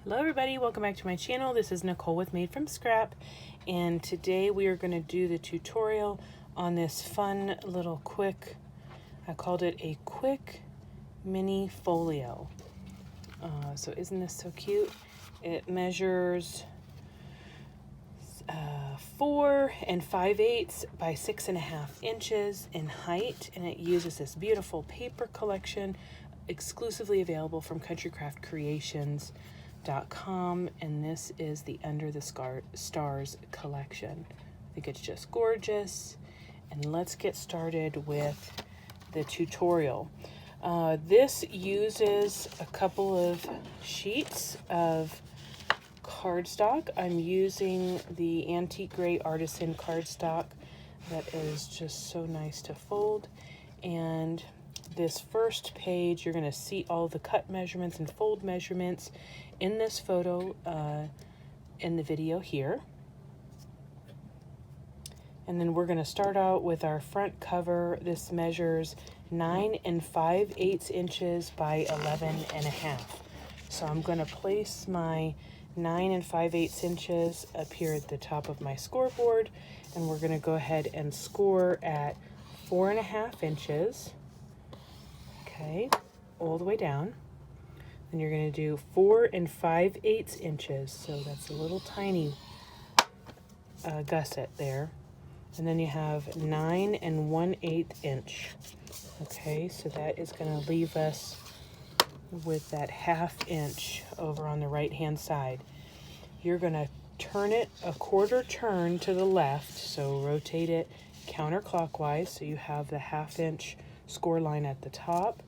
Hello everybody, welcome back to my channel. This is Nicole with Made from Scrap, and today we are going to do the tutorial on this fun little quick, I called it a quick mini folio. So isn't this so cute? It measures 4 5/8 by 6.5 inches in height, and it uses this beautiful paper collection exclusively available from countrycraftcreations.com, and this is the Under the Stars collection. I think it's just gorgeous, and let's get started with the tutorial. This uses a couple of sheets of cardstock. I'm using the antique gray Artisan cardstock that is just so nice to fold, and this first page, you're going to see all the cut measurements and fold measurements in this photo in the video here. And then we're going to start out with our front cover. This measures 9 5/8 inches by 11.5. So I'm going to place my 9 5/8 inches up here at the top of my scoreboard, and we're going to go ahead and score at 4.5 inches. Okay, all the way down. Then you're going to do 4 5/8 inches, so that's a little tiny gusset there. And then you have 9 1/8 inch. Okay, so that is going to leave us with that 1/2 inch over on the right hand side. You're going to turn it a 1/4 turn to the left, so rotate it counterclockwise so you have the 1/2 inch score line at the top.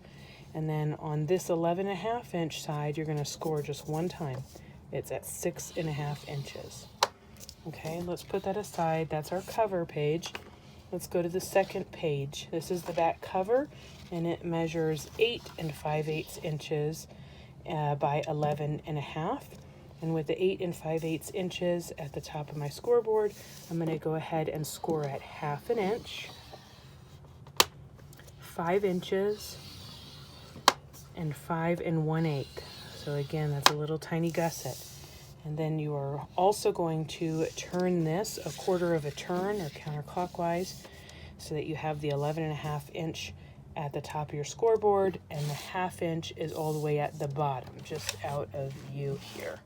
And then on this 11.5 inch side, you're going to score just one time. It's at 6.5 inches. Okay, let's put that aside. That's our cover page. Let's go to the second page. This is the back cover, and it measures 8 5/8 inches by 11.5. And with the 8 5/8 inches at the top of my scoreboard, I'm going to go ahead and score at 1/2 inch, 5 inches, and 5 1/8. So again, that's a little tiny gusset. And then you are also going to turn this a 1/4 of a turn or counterclockwise so that you have the 11.5 inch at the top of your scoreboard, and the 1/2 inch is all the way at the bottom, just out of view here.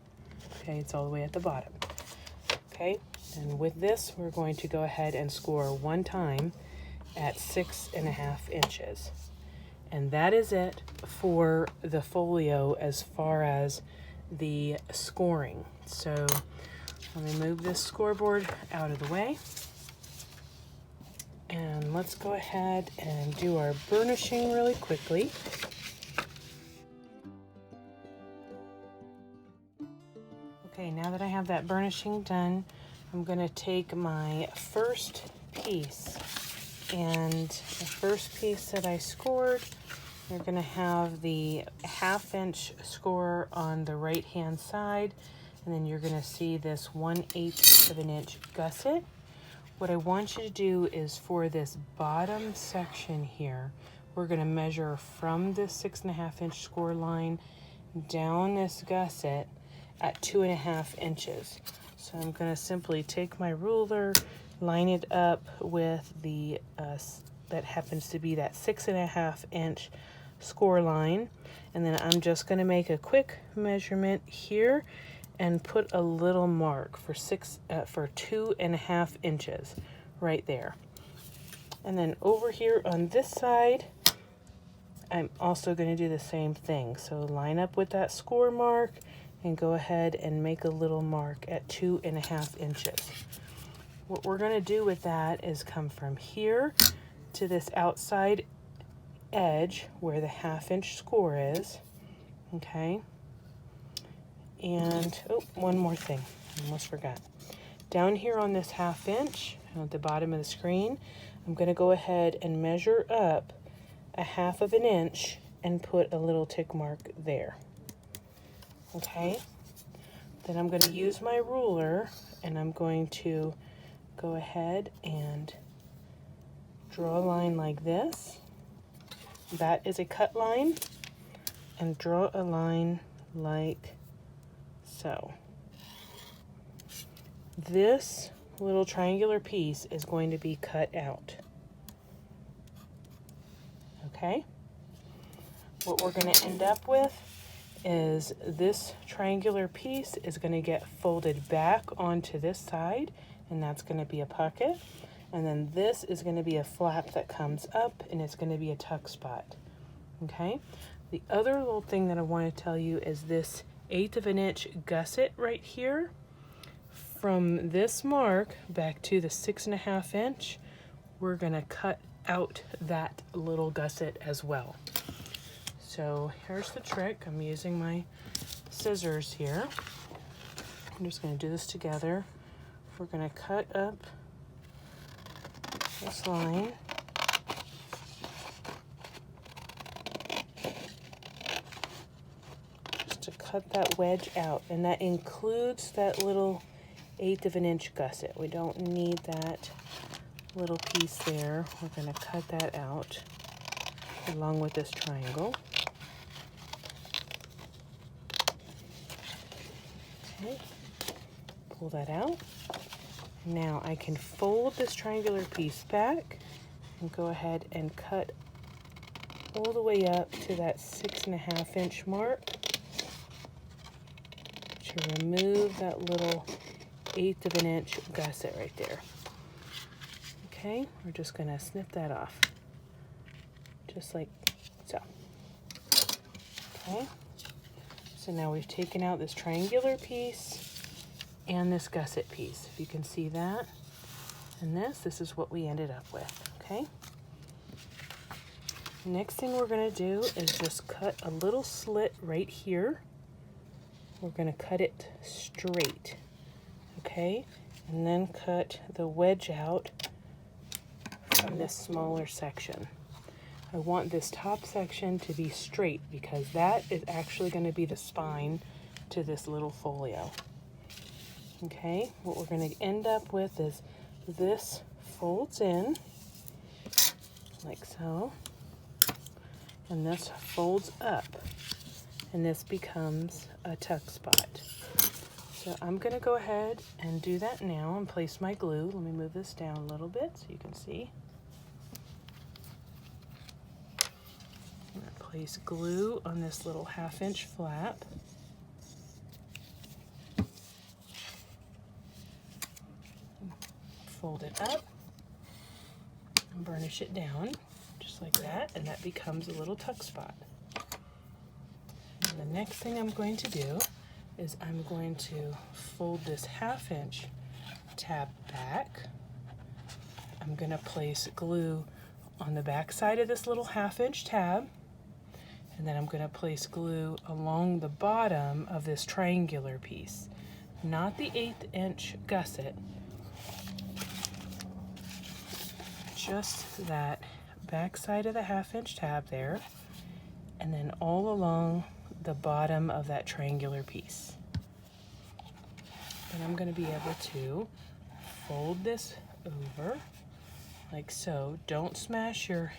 Okay, it's all the way at the bottom. Okay, and with this, we're going to go ahead and score one time at 6.5 inches. And that is it for the folio as far as the scoring. So let me move this scoreboard out of the way. And let's go ahead and do our burnishing really quickly. Okay, now that I have that burnishing done, I'm going to take my first piece. And the first piece that I scored, you're going to have the 1/2 inch score on the right hand side, and then you're going to see this 1/8 of an inch gusset. What I want you to do is for this bottom section here, we're going to measure from the 6.5 inch score line down this gusset at 2.5 inches. So I'm going to simply take my ruler, line it up with the that happens to be that 6.5 inch score line, and then I'm just going to make a quick measurement here and put a little mark for 2.5 inches right there. And then over here on this side, I'm also going to do the same thing. So line up with that score mark and go ahead and make a little mark at 2.5 inches. What we're going to do with that is come from here to this outside edge where the 1/2 inch score is. Okay. And, oh, one more thing. I almost forgot. Down here on this 1/2 inch, at the bottom of the screen, I'm going to go ahead and measure up 1/2 of an inch and put a little tick mark there. Okay. Then I'm going to use my ruler, and I'm going to go ahead and draw a line like this. That is a cut line, and draw a line like so. This little triangular piece is going to be cut out. Okay? What we're going to end up with is this triangular piece is going to get folded back onto this side, and that's going to be a pocket. And then this is going to be a flap that comes up, and it's going to be a tuck spot. Okay? The other little thing that I want to tell you is this 1/8 of an inch gusset right here. From this mark back to the 6.5 inch, we're going to cut out that little gusset as well. So here's the trick. I'm using my scissors here. I'm just going to do this together. We're going to cut up this line. Just to cut that wedge out, and that includes that little 1/8 of an inch gusset. We don't need that little piece there. We're going to cut that out along with this triangle. Okay, pull that out. Now I can fold this triangular piece back and go ahead and cut all the way up to that 6.5 inch mark to remove that little 1/8 of an inch gusset right there. Okay, we're just going to snip that off, just like so. Okay, so now we've taken out this triangular piece and this gusset piece. If you can see that, and this is what we ended up with. Okay, next thing we're going to do is just cut a little slit right here. We're going to cut it straight. Okay, and then cut the wedge out from this smaller section. I want this top section to be straight because that is actually going to be the spine to this little folio. Okay, what we're going to end up with is this folds in like so, and this folds up, and this becomes a tuck spot. So I'm going to go ahead and do that now and place my glue. Let me move this down a little bit so you can see. I'm going to place glue on this little 1/2 inch flap. Fold it up and burnish it down just like that, and that becomes a little tuck spot. And the next thing I'm going to do is I'm going to fold this 1/2 inch tab back. I'm going to place glue on the back side of this little 1/2 inch tab, and then I'm going to place glue along the bottom of this triangular piece, not the 1/8 inch gusset, just that back side of the 1/2 inch tab there, and then all along the bottom of that triangular piece. And I'm going to be able to fold this over like so. Don't smash your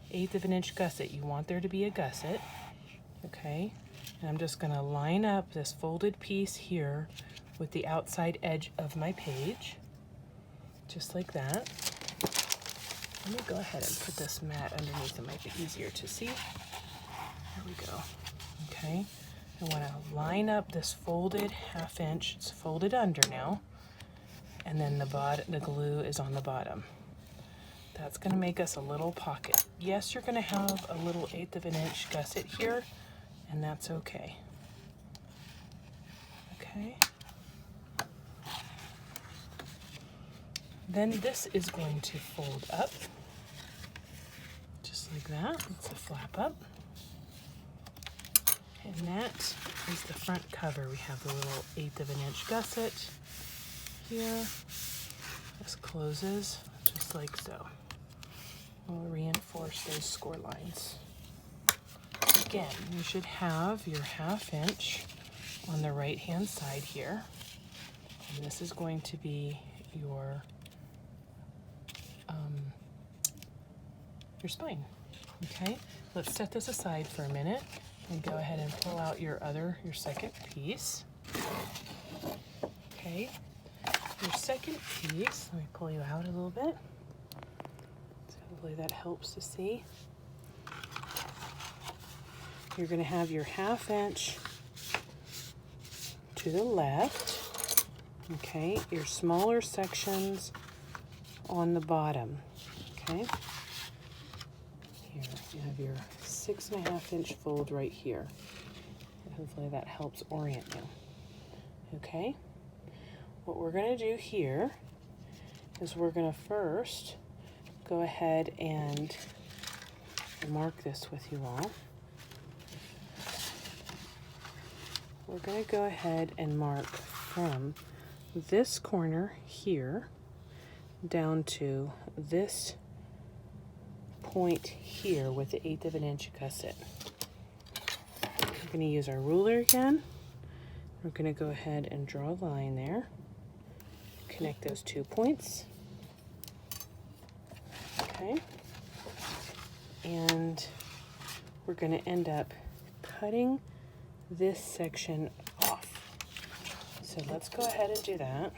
1/8 of an inch gusset. You want there to be a gusset. Okay, and I'm just going to line up this folded piece here with the outside edge of my page, just like that. Let me go ahead and put this mat underneath. It might be easier to see. There we go. Okay, I want to line up this folded 1/2 inch. It's folded under now, and then the glue is on the bottom. That's going to make us a little pocket. Yes, you're going to have a little 1/8 of an inch gusset here, and that's okay. Okay. Then this is going to fold up, just like that. It's a flap up. And that is the front cover. We have the little 1/8 of an inch gusset here. This closes just like so. We'll reinforce those score lines. Again, you should have your 1/2 inch on the right hand side here. And this is going to be your spine. Okay, let's set this aside for a minute and go ahead and pull out your second piece. Okay, your second piece, let me pull you out a little bit. So hopefully that helps to see. You're going to have your 1/2 inch to the left, okay, your smaller sections on the bottom, okay. Here, you have your 6.5 inch fold right here. Hopefully that helps orient you, okay. What we're going to do here is we're going to first go ahead and mark this with you all. We're going to go ahead and mark from this corner here down to this point here with the 1/8 of an inch gusset. We're going to use our ruler again. We're going to go ahead and draw a line there. Connect those 2 points. Okay. And we're going to end up cutting this section off. So let's go ahead and do that.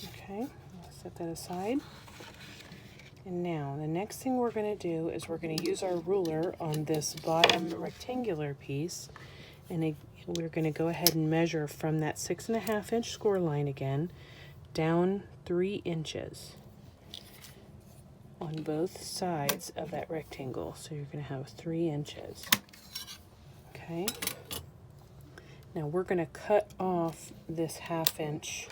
Okay, I'll set that aside. And now the next thing we're going to do is we're going to use our ruler on this bottom rectangular piece, and we're going to go ahead and measure from that 6.5 inch score line again down 3 inches on both sides of that rectangle. So you're going to have 3 inches. Okay. Now we're going to cut off this 1/2 inch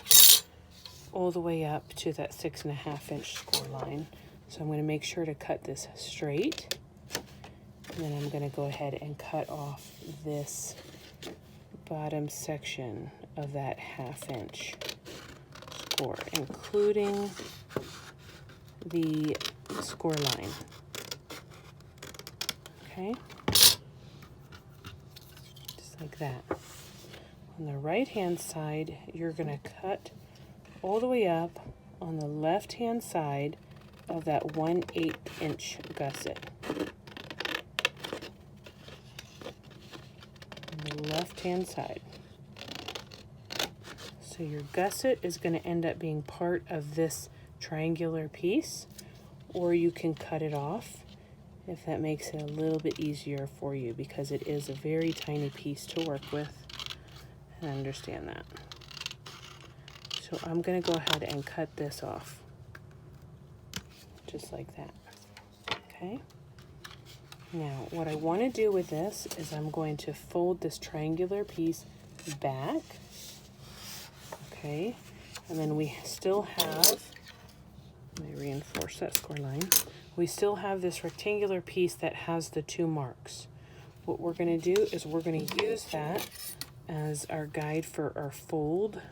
all the way up to that 6.5 inch score line. So I'm going to make sure to cut this straight, and then I'm going to go ahead and cut off this bottom section of that 1/2 inch score, including the score line. Okay, just like that. On the right hand side, you're going to cut all the way up on the left hand side of that 1/8 inch gusset. On the left hand side. So your gusset is going to end up being part of this triangular piece, or you can cut it off if that makes it a little bit easier for you, because it is a very tiny piece to work with. I understand that. So I'm going to go ahead and cut this off. Just like that. Okay. Now what I want to do with this is I'm going to fold this triangular piece back. Okay. And then we still have, let me reinforce that score line. We still have this rectangular piece that has the 2 marks. What we're going to do is we're going to use that as our guide for our fold,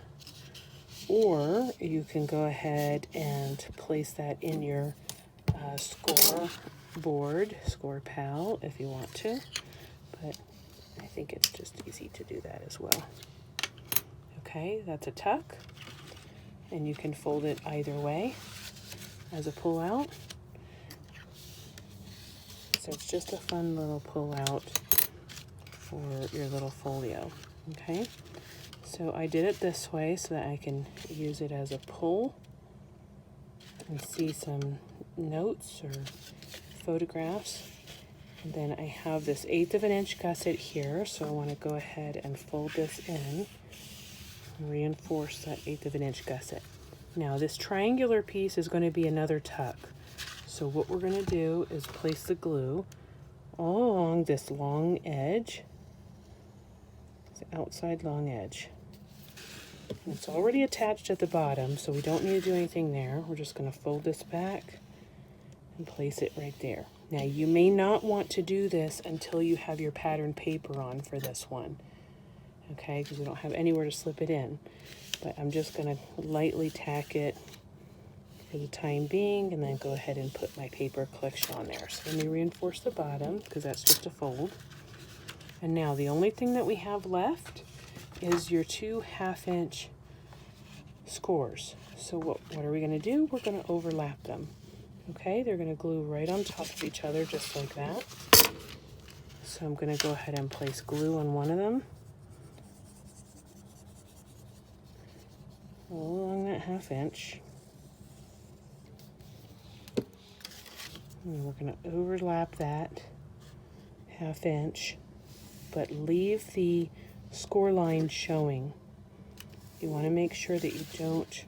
or you can go ahead and place that in your score board, score pal, if you want to, but I think it's just easy to do that as well. Okay, that's a tuck, and you can fold it either way as a pull out. So it's just a fun little pull out for your little folio. Okay, so I did it this way so that I can use it as a pull and see some notes or photographs. And then I have this 1/8 of an inch gusset here, so I want to go ahead and fold this in and reinforce that 1/8 of an inch gusset. Now this triangular piece is going to be another tuck. So what we're going to do is place the glue all along this long edge, this outside long edge. And it's already attached at the bottom, so we don't need to do anything there. We're just going to fold this back and place it right there. Now you may not want to do this until you have your pattern paper on for this one, okay, because we don't have anywhere to slip it in. But I'm just going to lightly tack it for the time being, and then go ahead and put my paper collection on there. So let me reinforce the bottom, because that's just a fold. And now the only thing that we have left is your 2 1/2 inch scores. So what are we going to do? We're going to overlap them. Okay, they're going to glue right on top of each other just like that. So I'm going to go ahead and place glue on one of them, along that 1/2 inch. And we're going to overlap that 1/2 inch, but leave the score line showing. You want to make sure that you don't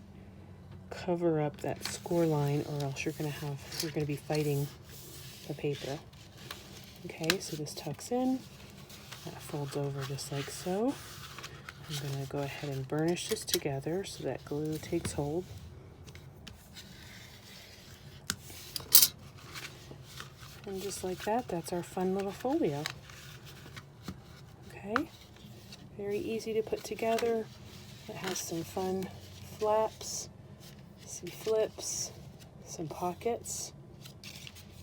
cover up that score line, or else you're going to be fighting the paper. Okay, so this tucks in, that folds over just like so. I'm going to go ahead and burnish this together so that glue takes hold. And just like that, that's our fun little folio. Okay, very easy to put together. It has some fun flaps, some flips, some pockets,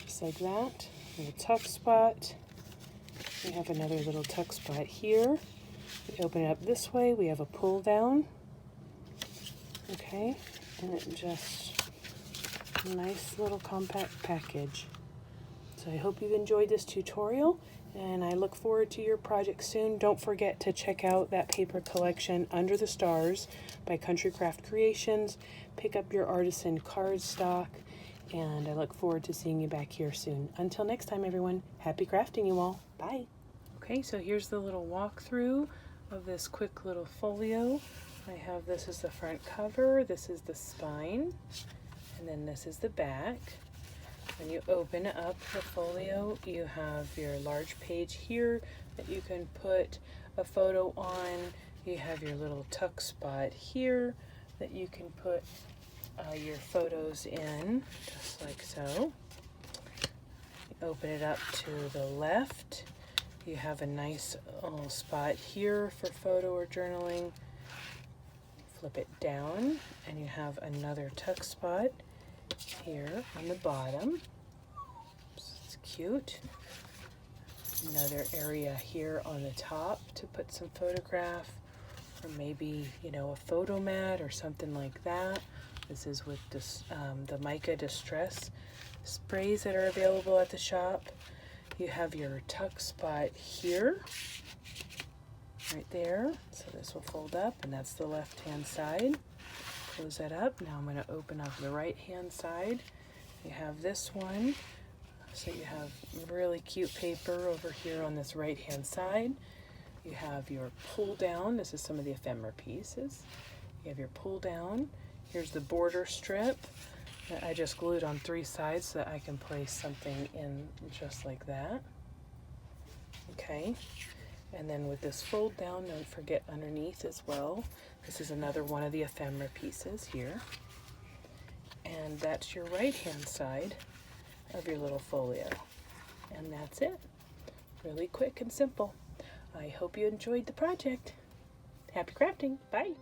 just like that. A little tuck spot. We have another little tuck spot here. We open it up this way, we have a pull down. Okay, and it just a nice little compact package. So I hope you've enjoyed this tutorial, and I look forward to your project soon. Don't forget to check out that paper collection Under the Stars by Country Craft Creations. Pick up your Artisan cardstock, and I look forward to seeing you back here soon. Until next time, everyone, happy crafting you all. Bye. Okay, so here's the little walkthrough of this quick little folio. I have this is the front cover, this is the spine, and then this is the back. When you open up the folio, you have your large page here that you can put a photo on. You have your little tuck spot here that you can put your photos in, just like so. You open it up to the left. You have a nice little spot here for photo or journaling. Flip it down, and you have another tuck spot here on the bottom. It's cute. Another area here on the top to put some photograph, or maybe, you know, a photo mat or something like that. This is with this, the mica distress sprays that are available at the shop. You have your tuck spot here, right there. So this will fold up, and that's the left hand side. Close that up. Now I'm going to open up the right hand side. You have this one. So you have really cute paper over here on this right hand side. You have your pull down. This is some of the ephemera pieces. You have your pull down. Here's the border strip that I just glued on 3 sides so that I can place something in just like that. Okay. And then with this fold down, don't forget underneath as well. This is another one of the ephemera pieces here. And that's your right hand side of your little folio. And that's it. Really quick and simple. I hope you enjoyed the project. Happy crafting. Bye.